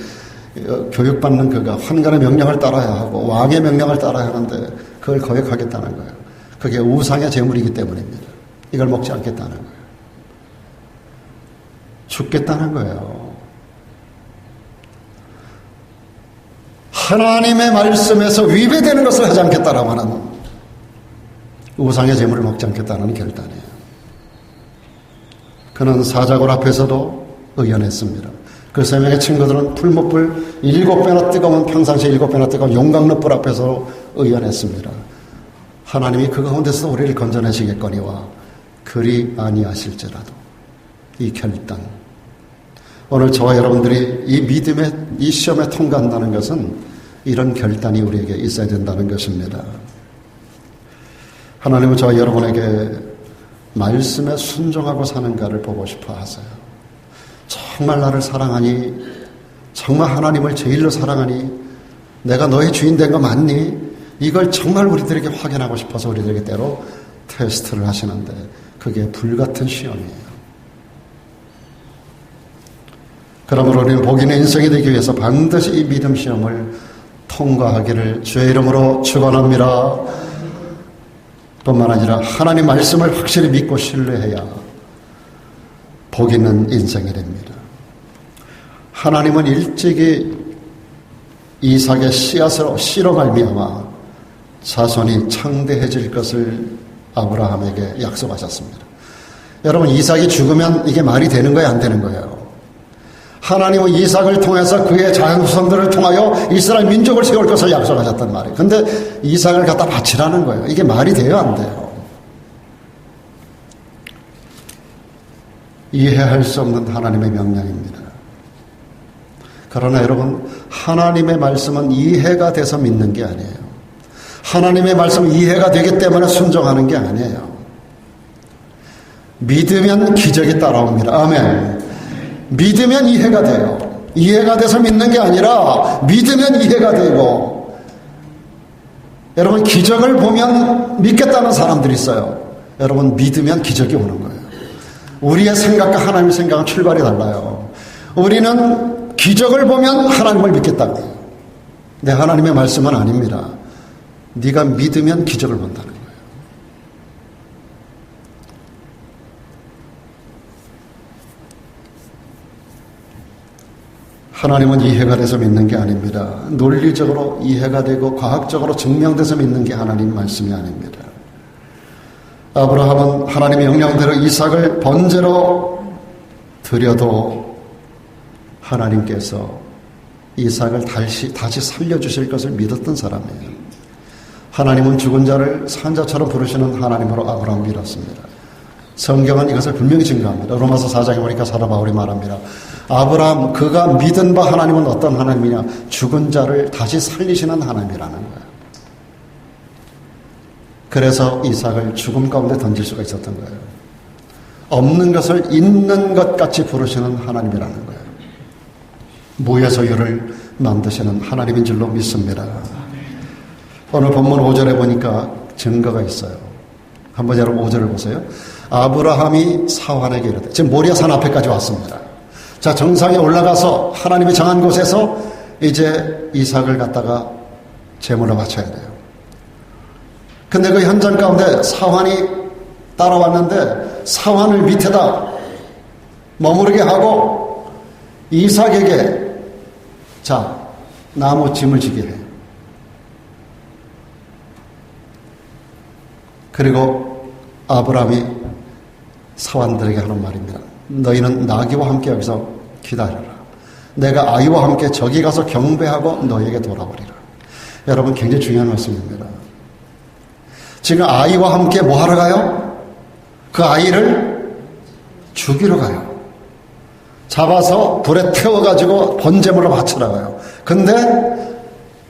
교육받는 그가 환관의 명령을 따라야 하고 왕의 명령을 따라야 하는데 그걸 거역하겠다는 거예요. 그게 우상의 제물이기 때문입니다. 이걸 먹지 않겠다는 거예요. 죽겠다는 거예요. 하나님의 말씀에서 위배되는 것을 하지 않겠다라고 하는 우상의 제물을 먹지 않겠다는 결단이에요. 그는 사자굴 앞에서도 의연했습니다. 그 3명의 친구들은 풀목불 7배나 뜨거운 평상시 7배나 뜨거운 용광로불 앞에서 의연했습니다. 하나님이 그 가운데서 우리를 건져내시겠거니와 그리 아니하실지라도 이 결단. 오늘 저와 여러분들이 이 믿음의 이 시험에 통과한다는 것은 이런 결단이 우리에게 있어야 된다는 것입니다. 하나님은 저와 여러분에게 말씀에 순종하고 사는가를 보고 싶어 하세요. 정말 나를 사랑하니? 정말 하나님을 제일로 사랑하니? 내가 너의 주인 된 거 맞니? 이걸 정말 우리들에게 확인하고 싶어서 우리들에게 때로 테스트를 하시는데 그게 불같은 시험이에요. 그러므로 우리는 복 있는 인생이 되기 위해서 반드시 이 믿음 시험을 통과하기를 주의 이름으로 축원합니다. 뿐만 아니라 하나님 말씀을 확실히 믿고 신뢰해야 복 있는 인생이 됩니다. 하나님은 일찍이 이삭의 씨로 말미암아 자손이 창대해질 것을 아브라함에게 약속하셨습니다. 여러분 이삭이 죽으면 이게 말이 되는 거예요, 안 되는 거예요? 하나님은 이삭을 통해서 그의 자손들을 통하여 이스라엘 민족을 세울 것을 약속하셨단 말이에요. 근데 이삭을 갖다 바치라는 거예요. 이게 말이 돼요, 안 돼요? 이해할 수 없는 하나님의 명령입니다. 그러나 여러분, 하나님의 말씀은 이해가 돼서 믿는 게 아니에요. 하나님의 말씀은 이해가 되기 때문에 순종하는 게 아니에요. 믿으면 기적이 따라옵니다. 아멘. 믿으면 이해가 돼요. 이해가 돼서 믿는 게 아니라 믿으면 이해가 되고, 여러분 기적을 보면 믿겠다는 사람들이 있어요. 여러분 믿으면 기적이 오는 거예요. 우리의 생각과 하나님의 생각은 출발이 달라요. 우리는 기적을 보면 하나님을 믿겠다고. 내 하나님의 말씀은 아닙니다. 네가 믿으면 기적을 본다는 거예요. 하나님은 이해가 돼서 믿는 게 아닙니다. 논리적으로 이해가 되고 과학적으로 증명돼서 믿는 게 하나님 말씀이 아닙니다. 아브라함은 하나님의 명령대로 이삭을 번제로 드려도 하나님께서 이삭을 다시 살려주실 것을 믿었던 사람이에요. 하나님은 죽은 자를 산자처럼 부르시는 하나님으로 아브라함을 믿었습니다. 성경은 이것을 분명히 증거합니다. 로마서 4장에 보니까 사도 바울이 말합니다. 아브라함 그가 믿은 바 하나님은 어떤 하나님이냐? 죽은 자를 다시 살리시는 하나님이라는 거예요. 그래서 이삭을 죽음 가운데 던질 수가 있었던 거예요. 없는 것을 있는 것 같이 부르시는 하나님이라는 거예요. 무에서 유를 만드시는 하나님인 줄로 믿습니다. 오늘 본문 5절에 보니까 증거가 있어요. 한번 여러분 5절을 보세요. 아브라함이 사환에게 이르되, 지금 모리아산 앞에까지 왔습니다. 자, 정상에 올라가서 하나님이 정한 곳에서 이제 이삭을 갖다가 제물로 바쳐야 돼요. 근데 그 현장 가운데 사환이 따라왔는데 사환을 밑에다 머무르게 하고 이삭에게 자, 나무 짐을 지게 해요. 그리고 아브라함이 사환들에게 하는 말입니다. 너희는 나귀와 함께 여기서 기다려라. 내가 아이와 함께 저기 가서 경배하고 너희에게 돌아오리라. 여러분 굉장히 중요한 말씀입니다. 지금 아이와 함께 뭐 하러 가요? 그 아이를 죽이러 가요. 잡아서 불에 태워가지고 번제물로 바치러 가요. 근데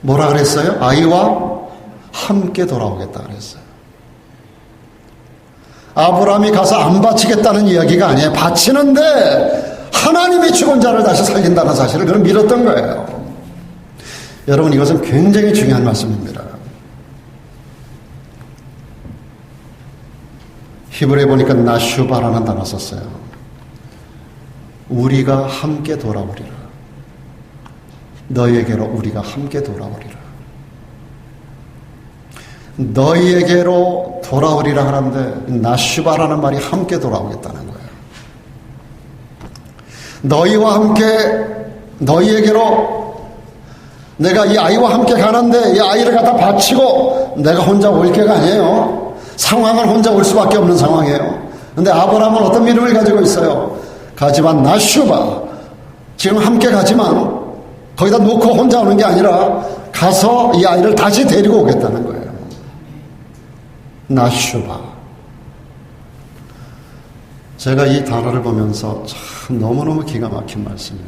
뭐라 그랬어요? 아이와 함께 돌아오겠다 그랬어요. 아브라함이 가서 안 바치겠다는 이야기가 아니에요. 바치는데 하나님이 죽은 자를 다시 살린다는 사실을 그는 믿었던 거예요. 여러분 이것은 굉장히 중요한 말씀입니다. 히브리에 보니까 나슈바라는 단어 썼어요. 우리가 함께 돌아오리라. 너희에게로 우리가 함께 돌아오리라. 너희에게로 돌아오리라 하는데 나슈바라는 말이 함께 돌아오겠다는 거예요. 너희와 함께 너희에게로 내가 이 아이와 함께 가는데 이 아이를 갖다 바치고 내가 혼자 올 게가 아니에요. 상황은 혼자 올 수밖에 없는 상황이에요. 근데 아브라함은 어떤 믿음을 가지고 있어요? 가지만 나슈바 지금 함께 가지만 거기다 놓고 혼자 오는 게 아니라 가서 이 아이를 다시 데리고 오겠다는 거예요. 나슈바. 제가 이 단어를 보면서 참 너무너무 기가 막힌 말씀이에요.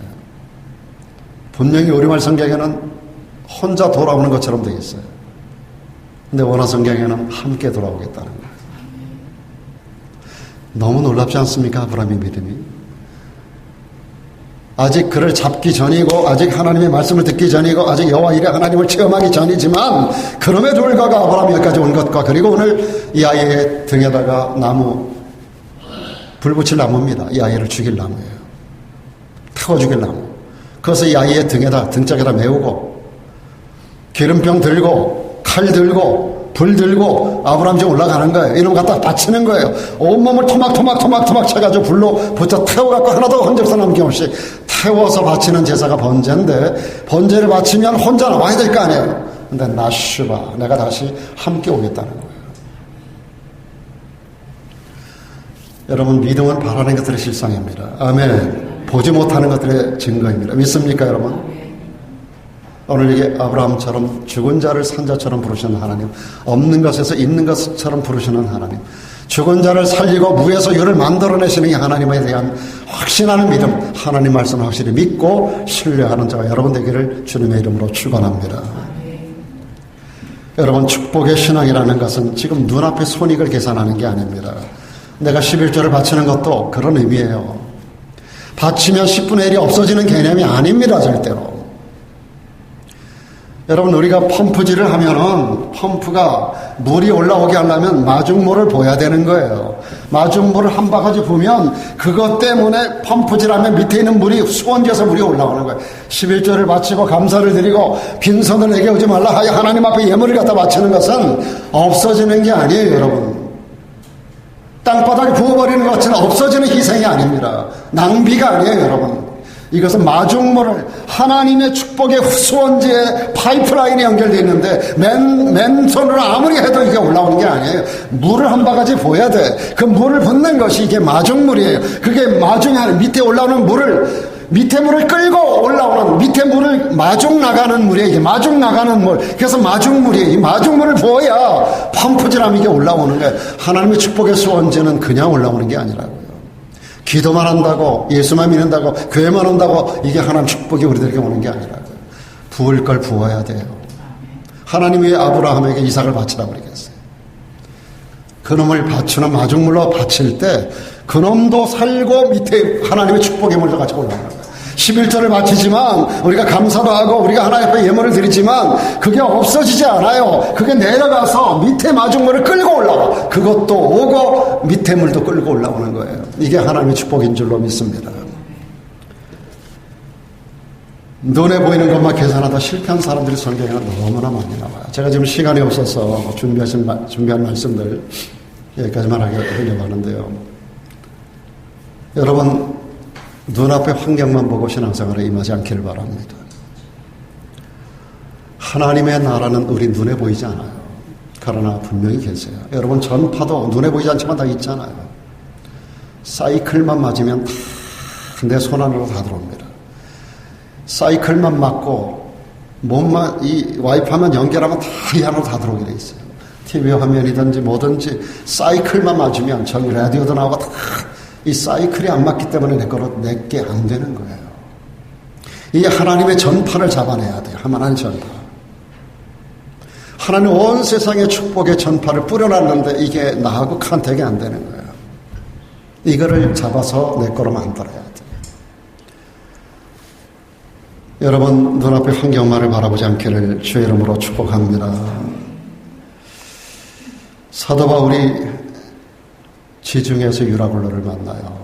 분명히 우리말 성경에는 혼자 돌아오는 것처럼 되어 있어요. 근데 원어 성경에는 함께 돌아오겠다는 거예요. 너무 놀랍지 않습니까? 아브라함의 믿음이. 아직 그를 잡기 전이고 아직 하나님의 말씀을 듣기 전이고 아직 여호와 일의 하나님을 체험하기 전이지만 그럼에도 불구하고 아브라함이 여기까지 온 것과 그리고 오늘 이 아이의 등에다가 나무 불 붙일 나무입니다. 이 아이를 죽일 나무예요. 태워 죽일 나무. 그래서 이 아이의 등짝에다 메우고 기름병 들고 칼 들고 불 들고 아브라함 좀 올라가는 거예요. 이놈 갖다 바치는 거예요. 온몸을 토막 쳐가지고 불로 붙여 태워갖고 하나도 흔적도 남김없이 태워서 바치는 제사가 번제인데 번제를 바치면 혼자 나와야 될 거 아니에요. 근데 나슈바 내가 다시 함께 오겠다는 거예요. 여러분 믿음은 바라는 것들의 실상입니다. 아멘. 보지 못하는 것들의 증거입니다. 믿습니까 여러분? 오늘 이게 아브라함처럼 죽은 자를 산자처럼 부르시는 하나님, 없는 것에서 있는 것처럼 부르시는 하나님, 죽은 자를 살리고 무에서 유를 만들어내시는 이 하나님에 대한 확신하는 믿음, 하나님 말씀을 확실히 믿고 신뢰하는 자가 여러분 되기를 주님의 이름으로 축원합니다. 여러분 축복의 신앙이라는 것은 지금 눈앞의 손익을 계산하는 게 아닙니다. 내가 11조를 바치는 것도 그런 의미예요. 바치면 10분의 1이 없어지는 개념이 아닙니다. 절대로. 여러분, 우리가 펌프질을 하면은 펌프가 물이 올라오게 하려면 마중물을 부어야 되는 거예요. 마중물을 한 바가지 부으면 그것 때문에 펌프질하면 밑에 있는 물이 수원지에서 물이 올라오는 거예요. 11조를 바치고 감사를 드리고 빈손을 내게 오지 말라 하여 하나님 앞에 예물을 갖다 바치는 것은 없어지는 게 아니에요, 여러분. 땅바닥에 부어버리는 것은 없어지는 희생이 아닙니다. 낭비가 아니에요, 여러분. 이것은 마중물을 하나님의 축복의 수원지에 파이프라인이 연결되어 있는데 맨손으로 아무리 해도 이게 올라오는 게 아니에요. 물을 한 바가지 부어야 돼. 그 물을 붓는 것이 이게 마중물이에요. 그게 마중에 밑에 올라오는 물을 밑에 물을 끌고 올라오는 밑에 물을 마중 나가는 물이에요. 이게 마중 나가는 물. 그래서 마중물이에요. 이 마중물을 부어야 펌프질하면 이게 올라오는 거예요. 하나님의 축복의 수원지는 그냥 올라오는 게 아니라고요. 기도만 한다고, 예수만 믿는다고, 교회만 온다고 이게 하나님 축복이 우리들에게 오는 게 아니라고요. 부을 걸 부어야 돼요. 하나님이 아브라함에게 이삭을 바치라고 그러겠어요. 그놈을 바치는 마중물로 바칠 때 그놈도 살고 밑에 하나님의 축복의 물도 같이 올라오는 거예요. 11절을 바치지만 우리가 감사도 하고 우리가 하나님 앞에 예물을 드리지만 그게 없어지지 않아요. 그게 내려가서 밑에 마중물을 끌고 올라와. 그것도 오고 밑에 물도 끌고 올라오는 거예요. 이게 하나님의 축복인 줄로 믿습니다. 눈에 보이는 것만 계산하다 실패한 사람들이 성경에 너무나 많이 나와요. 제가 지금 시간이 없어서 준비한 말씀들 여기까지만 하려고 하는데요. 여러분, 눈앞의 환경만 보고 신앙생활에 임하지 않기를 바랍니다. 하나님의 나라는 우리 눈에 보이지 않아요. 그러나 분명히 계세요. 여러분, 전파도 눈에 보이지 않지만 다 있잖아요. 사이클만 맞으면 다 내 손 안으로 다 들어옵니다. 사이클만 맞고 몸만 이 와이파이만 연결하면 다 이 안으로 다 들어오게 돼 있어요. TV 화면이든지 뭐든지 사이클만 맞으면 저기 라디오도 나오고 다 이 사이클이 안 맞기 때문에 내게 안 되는 거예요. 이 하나님의 전파를 잡아내야 돼요. 하나님의 전파. 하나님 온 세상에 축복의 전파를 뿌려놨는데 이게 나하고 컨택이 안 되는 거예요. 이거를 잡아서 내 거로 만들어야 돼요. 여러분, 눈앞의 환경만을 바라보지 않기를 주의 이름으로 축복합니다. 사도 바울이 지중해에서 유라굴로를 만나요.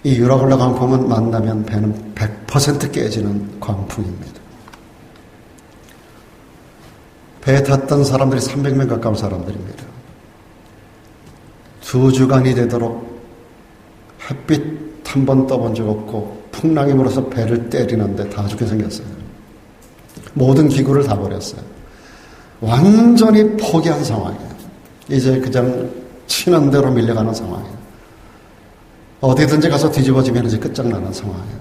이 유라굴로 광풍은 만나면 배는 100% 깨지는 광풍입니다. 배에 탔던 사람들이 300명 가까운 사람들입니다. 2주간이 되도록 햇빛 한 번 떠본 적 없고 풍랑이 불어서 배를 때리는데 다 죽게 생겼어요. 모든 기구를 다 버렸어요. 완전히 포기한 상황이에요. 이제 그냥 치는 대로 밀려가는 상황이에요. 어디든지 가서 뒤집어지면 이제 끝장나는 상황이에요.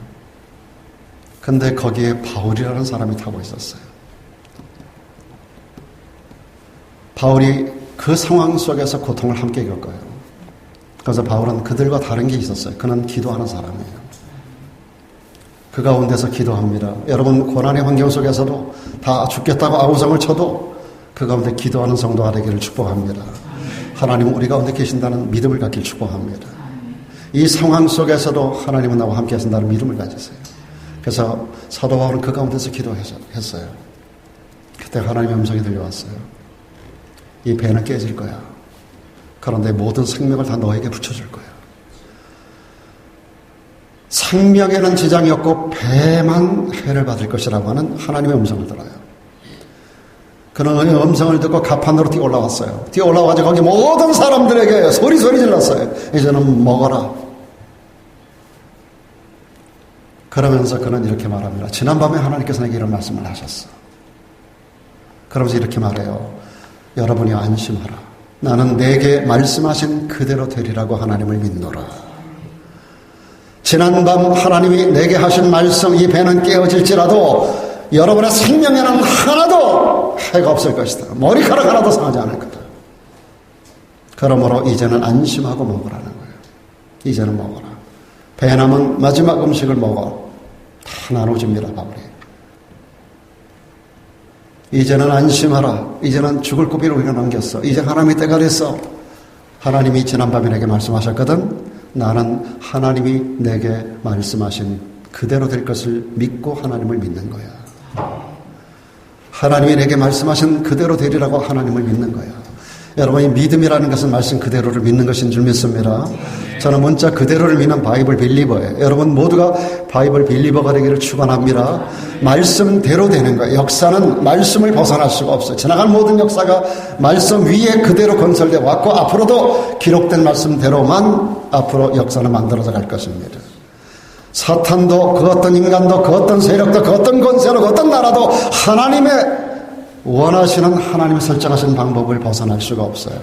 근데 거기에 바울이라는 사람이 타고 있었어요. 바울이 그 상황 속에서 고통을 함께 겪어요. 그래서 바울은 그들과 다른 게 있었어요. 그는 기도하는 사람이에요. 그 가운데서 기도합니다. 여러분, 고난의 환경 속에서도 다 죽겠다고 아우성을 쳐도 그 가운데 기도하는 성도가 되기를 축복합니다. 하나님은 우리 가운데 계신다는 믿음을 갖길 축복합니다. 이 상황 속에서도 하나님은 나와 함께 하신다는 믿음을 가지세요. 그래서 사도 바울은 그 가운데서 기도했어요. 그때 하나님의 음성이 들려왔어요. 이 배는 깨질 거야. 그런데 모든 생명을 다 너에게 붙여줄 거야. 생명에는 지장이 없고 배만 해를 받을 것이라고 하는 하나님의 음성을 들어요. 그는 음성을 듣고 가판으로 뛰어 올라왔어요. 뛰어 올라와서 거기 모든 사람들에게 소리 질렀어요. 이제는 먹어라. 그러면서 그는 이렇게 말합니다. 지난밤에 하나님께서 내게 이런 말씀을 하셨어. 그러면서 이렇게 말해요. 여러분이 안심하라. 나는 내게 말씀하신 그대로 되리라고 하나님을 믿노라. 지난밤 하나님이 내게 하신 말씀, 이 배는 깨어질지라도 여러분의 생명에는 하나도 해가 없을 것이다. 머리카락 하나도 상하지 않을 거다. 그러므로 이제는 안심하고 먹으라는 거예요. 이제는 먹어라. 배 남은 마지막 음식을 먹어. 다 나눠줍니다, 바울이. 이제는 안심하라. 이제는 죽을 고비를 우리가 넘겼어. 이제 하나님의 때가 됐어. 하나님이 지난밤에 내게 말씀하셨거든. 나는 하나님이 내게 말씀하신 그대로 될 것을 믿고 하나님을 믿는 거야. 하나님이 내게 말씀하신 그대로 되리라고 하나님을 믿는 거예요. 여러분이 믿음이라는 것은 말씀 그대로를 믿는 것인 줄 믿습니다. 저는 문자 그대로를 믿는 바이블 빌리버예요. 여러분 모두가 바이블 빌리버가 되기를 축원합니다. 말씀대로 되는 거예요. 역사는 말씀을 벗어날 수가 없어요. 지나간 모든 역사가 말씀 위에 그대로 건설되어 왔고 앞으로도 기록된 말씀대로만 앞으로 역사는 만들어져 갈 것입니다. 사탄도 그 어떤 인간도 그 어떤 세력도 그 어떤 권세도 그 어떤 나라도 하나님의 원하시는 하나님이 설정하신 방법을 벗어날 수가 없어요.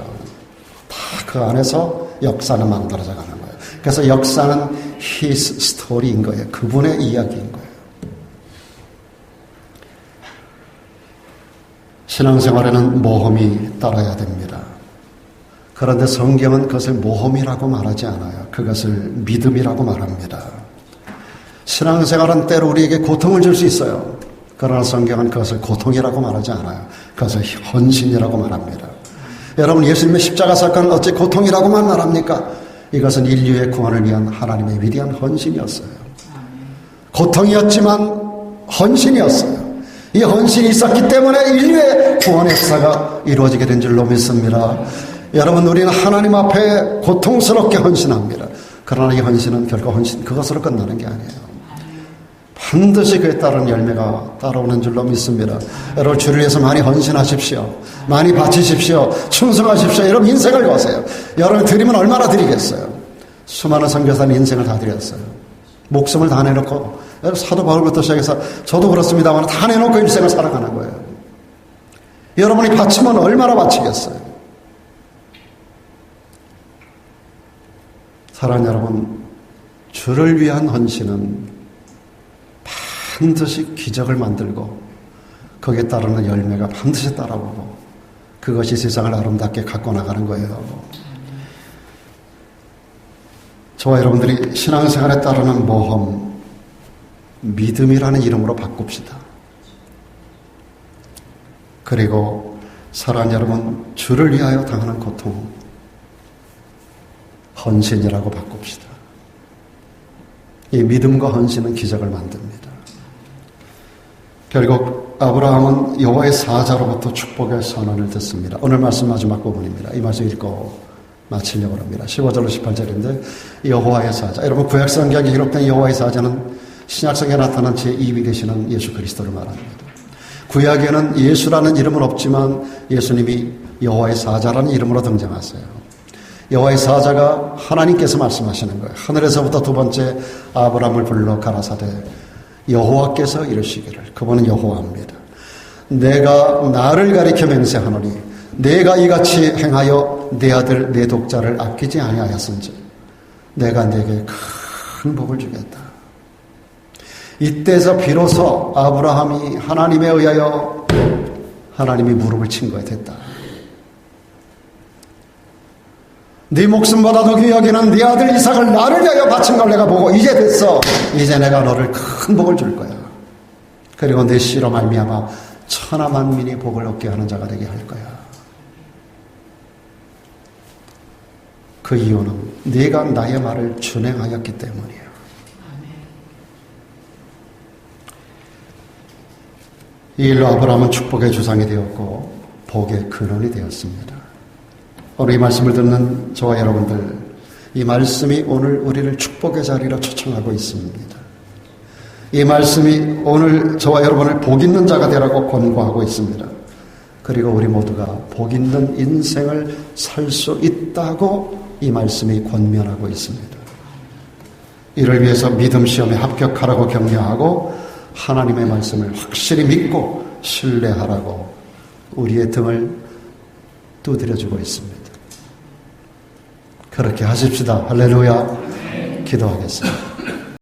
다 그 안에서 역사는 만들어져 가는 거예요. 그래서 역사는 His story인 거예요. 그분의 이야기인 거예요. 신앙생활에는 모험이 따라야 됩니다. 그런데 성경은 그것을 모험이라고 말하지 않아요. 그것을 믿음이라고 말합니다. 신앙생활은 때로 우리에게 고통을 줄 수 있어요. 그러나 성경은 그것을 고통이라고 말하지 않아요. 그것을 헌신이라고 말합니다. 여러분 예수님의 십자가 사건은 어찌 고통이라고만 말합니까? 이것은 인류의 구원을 위한 하나님의 위대한 헌신이었어요. 고통이었지만 헌신이었어요. 이 헌신이 있었기 때문에 인류의 구원의 역사가 이루어지게 된 줄로 믿습니다. 여러분 우리는 하나님 앞에 고통스럽게 헌신합니다. 그러나 이 헌신은 결코 그것으로 끝나는 게 아니에요. 반드시 그에 따른 열매가 따라오는 줄로 믿습니다. 여러분 주를 위해서 많이 헌신하십시오. 많이 바치십시오. 충성하십시오. 여러분 인생을 거세요. 여러분 드리면 얼마나 드리겠어요. 수많은 선교사는 인생을 다 드렸어요. 목숨을 다 내놓고 사도 바울부터 시작해서 저도 그렇습니다만 다 내놓고 일생을 살아가는 거예요. 여러분이 바치면 얼마나 바치겠어요. 사랑하는 여러분, 주를 위한 헌신은 반드시 기적을 만들고 거기에 따르는 열매가 반드시 따라오고 그것이 세상을 아름답게 갖고 나가는 거예요. 저와 여러분들이 신앙생활에 따르는 모험, 믿음이라는 이름으로 바꿉시다. 그리고 사랑하는 여러분, 주를 위하여 당하는 고통, 헌신이라고 바꿉시다. 이 믿음과 헌신은 기적을 만듭니다. 결국 아브라함은 여호와의 사자로부터 축복의 선언을 듣습니다. 오늘 말씀 마지막 부분입니다. 이 말씀 읽고 마치려고 합니다. 15절로 18절인데 여호와의 사자. 여러분 구약성경에 기록된 여호와의 사자는 신약성경에 나타난 제2위 되시는 예수 그리스도를 말합니다. 구약에는 예수라는 이름은 없지만 예수님이 여호와의 사자라는 이름으로 등장하세요. 여호와의 사자가 하나님께서 말씀하시는 거예요. 하늘에서부터 두 번째 아브라함을 불러 가라사대 여호와께서 이르시기를, 그분은 여호와입니다. 내가 나를 가리켜 맹세하노니 내가 이같이 행하여 내 아들 내 독자를 아끼지 아니하였은즉 내가 네게 큰 복을 주겠다. 이때에서 비로소 아브라함이 하나님에 의하여 하나님이 무릎을 친 거에 됐다. 네 목숨보다 더 귀하기는 네 아들 이삭을 나를 위하여 바친 걸 내가 보고 이제 됐어. 이제 내가 너를 큰 복을 줄 거야. 그리고 내 씨로 말미암아 천하 만민이 복을 얻게 하는 자가 되게 할 거야. 그 이유는 네가 나의 말을 준행하였기 때문이야. 이 일로 아브라함은 축복의 주상이 되었고 복의 근원이 되었습니다. 오늘 이 말씀을 듣는 저와 여러분들, 이 말씀이 오늘 우리를 축복의 자리로 초청하고 있습니다. 이 말씀이 오늘 저와 여러분을 복 있는 자가 되라고 권고하고 있습니다. 그리고 우리 모두가 복 있는 인생을 살 수 있다고 이 말씀이 권면하고 있습니다. 이를 위해서 믿음 시험에 합격하라고 격려하고 하나님의 말씀을 확실히 믿고 신뢰하라고 우리의 등을 두드려주고 있습니다. 그렇게 하십시다. 할렐루야. 기도하겠습니다.